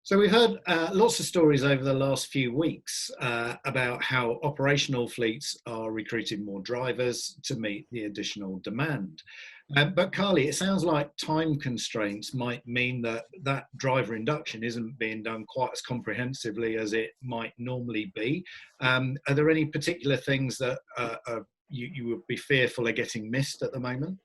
So we've heard lots of stories over the last few weeks about how operational fleets are recruiting more drivers to meet the additional demand. But Carly, it sounds like time constraints might mean that that driver induction isn't being done quite as comprehensively as it might normally be. Are there any particular things that you would be fearful of getting missed at the moment?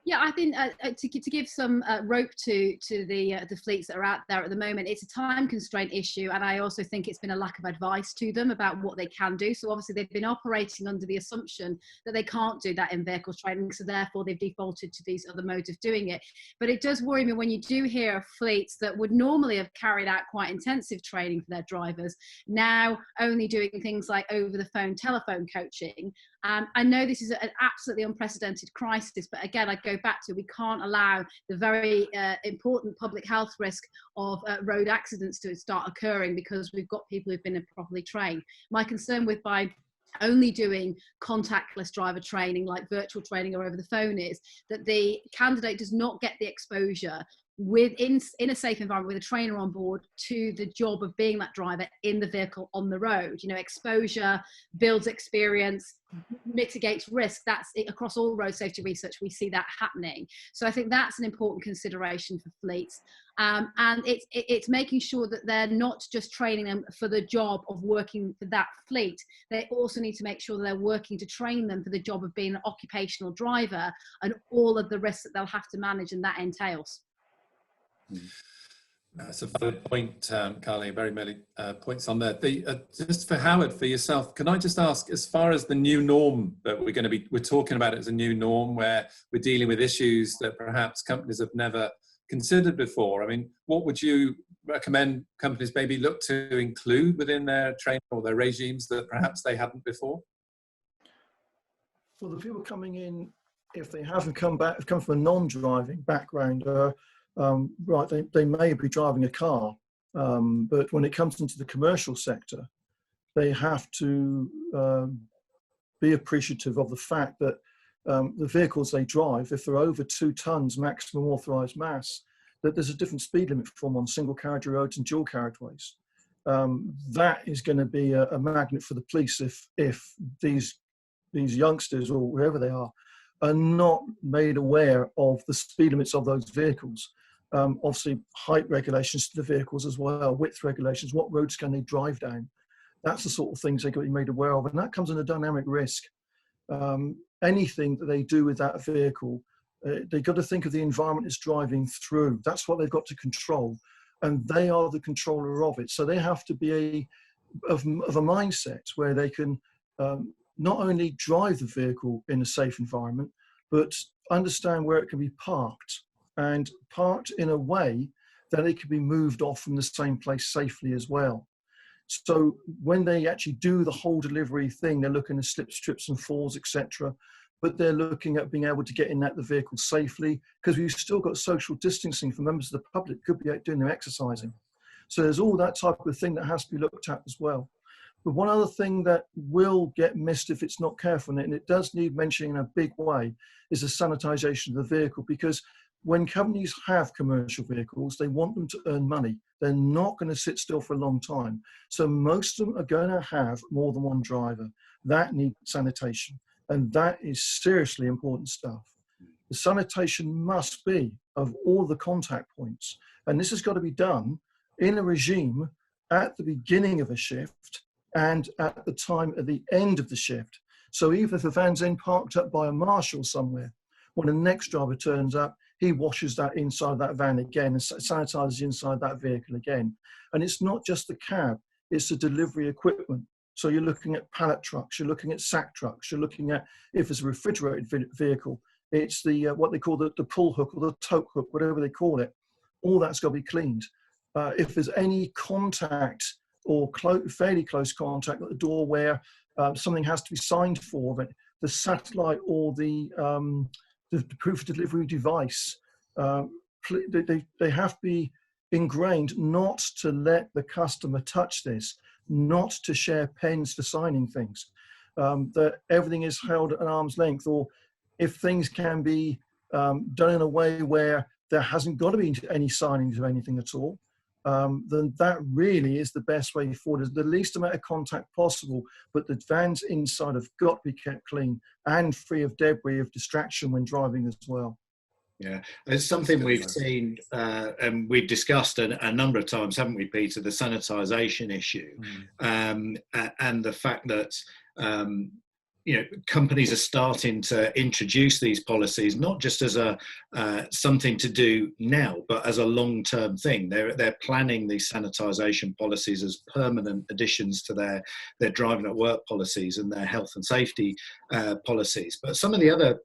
Yeah, I think to give some rope to the fleets that are out there at the moment, it's a time constraint issue, and I also think it's been a lack of advice to them about what they can do. So obviously they've been operating under the assumption that they can't do that in-vehicle training, so therefore they've defaulted to these other modes of doing it. But it does worry me when you do hear of fleets that would normally have carried out quite intensive training for their drivers, now only doing things like over-the-phone telephone coaching. I know this is an absolutely unprecedented crisis, but again, I go back to, we can't allow the very important public health risk of road accidents to start occurring because we've got people who've been improperly trained. My concern with by only doing contactless driver training like virtual training or over the phone is that the candidate does not get the exposure in a safe environment with a trainer on board to the job of being that driver in the vehicle on the road. You know, exposure builds experience, mitigates risk. That's it, across all road safety research we see that happening. So I think that's an important consideration for fleets, and it's making sure that they're not just training them for the job of working for that fleet. They also need to make sure that they're working to train them for the job of being an occupational driver and all of the risks that they'll have to manage and that entails. That's a valid point, Carly. Very many points on there. Just for Howard, for yourself, can I just ask, as far as the new norm that we're talking about it as a new norm where we're dealing with issues that perhaps companies have never considered before. I mean, what would you recommend companies maybe look to include within their training or their regimes that perhaps they hadn't before? Well, the people coming in, if they haven't come from a non-driving background, right, they may be driving a car, but when it comes into the commercial sector, they have to be appreciative of the fact that the vehicles they drive, if they're over 2 tons maximum authorised mass, that there's a different speed limit for them on single carriageway roads and dual carriageways. That is going to be a magnet for the police if these youngsters or wherever they are not made aware of the speed limits of those vehicles. Obviously, height regulations to the vehicles as well, width regulations, what roads can they drive down? That's the sort of things they've got to be made aware of, and that comes in a dynamic risk. Anything that they do with that vehicle, they've got to think of the environment it's driving through. That's what they've got to control, and they are the controller of it. So they have to be of a mindset where they can not only drive the vehicle in a safe environment, but understand where it can be parked, and parked in a way that it can be moved off from the same place safely as well. So when they actually do the whole delivery thing, they're looking at slips, trips and falls, etc. But they're looking at being able to get in the vehicle safely, because we've still got social distancing for members of the public, could be out doing their exercising. So there's all that type of thing that has to be looked at as well. But one other thing that will get missed if it's not careful, and it does need mentioning in a big way, is the sanitization of the vehicle, because when companies have commercial vehicles, they want them to earn money. They're not going to sit still for a long time. So most of them are going to have more than one driver. That needs sanitation. And that is seriously important stuff. The sanitation must be of all the contact points. And this has got to be done in a regime at the beginning of a shift and at the time at the end of the shift. So even if the van's then parked up by a marshal somewhere, when the next driver turns up, he washes that inside that van again and sanitizes inside that vehicle again. And it's not just the cab, it's the delivery equipment. So you're looking at pallet trucks, you're looking at sack trucks, you're looking at, if it's a refrigerated vehicle, it's the what they call the pull hook or the tote hook, whatever they call it. All that's got to be cleaned. If there's any contact or fairly close contact at the door where something has to be signed for, but the satellite or the proof of delivery device, they have to be ingrained not to let the customer touch this, not to share pens for signing things, that everything is held at an arm's length, or if things can be done in a way where there hasn't got to be any signings of anything at all, then that really is the best way forward. There's the least amount of contact possible, but the vans inside have got to be kept clean and free of debris, of distraction when driving as well. Yeah, it's something we've seen and we've discussed a number of times, haven't we, Peter? The sanitization issue, and the fact that companies are starting to introduce these policies not just as a something to do now, but as a long-term thing. They're planning these sanitization policies as permanent additions to their driving at work policies and their health and safety policies. But some of the other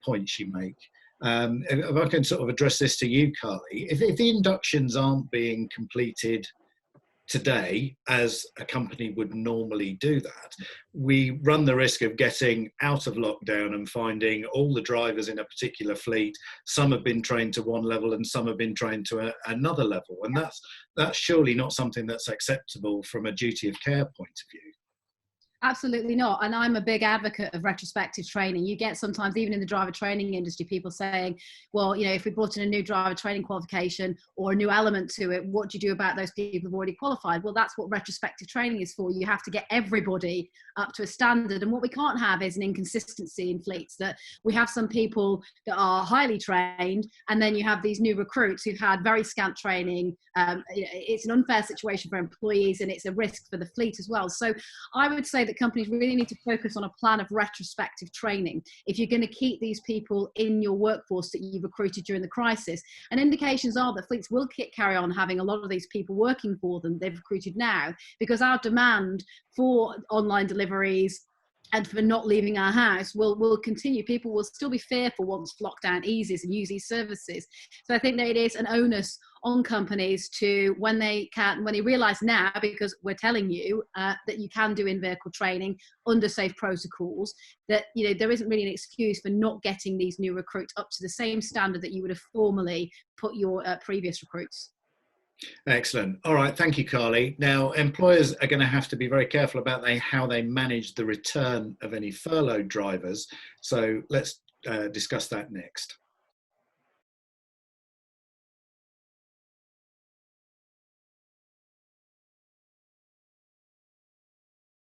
points you make. If I can sort of address this to you, Carly, if the inductions aren't being completed today as a company would normally do that, we run the risk of getting out of lockdown and finding all the drivers in a particular fleet, some have been trained to one level and some have been trained to another level. And that's surely not something that's acceptable from a duty of care point of view. Absolutely not. And I'm a big advocate of retrospective training. You get sometimes, even in the driver training industry, people saying, well, if we brought in a new driver training qualification or a new element to it, what do you do about those people who've already qualified? Well, that's what retrospective training is for. You have to get everybody up to a standard. And what we can't have is an inconsistency in fleets, that we have some people that are highly trained and then you have these new recruits who've had very scant training. It's an unfair situation for employees and it's a risk for the fleet as well. So I would say that companies really need to focus on a plan of retrospective training if you're going to keep these people in your workforce that you recruited during the crisis. And indications are that fleets will carry on having a lot of these people working for them they've recruited now, because our demand for online deliveries and for not leaving our house will continue. People will still be fearful once lockdown eases and use these services. So I think that it is an onus on companies to, when they realise now, because we're telling you that you can do in-vehicle training under safe protocols, that there isn't really an excuse for not getting these new recruits up to the same standard that you would have formally put your previous recruits. Excellent. All right. Thank you, Carly. Now, employers are going to have to be very careful about how they manage the return of any furloughed drivers. So let's discuss that next.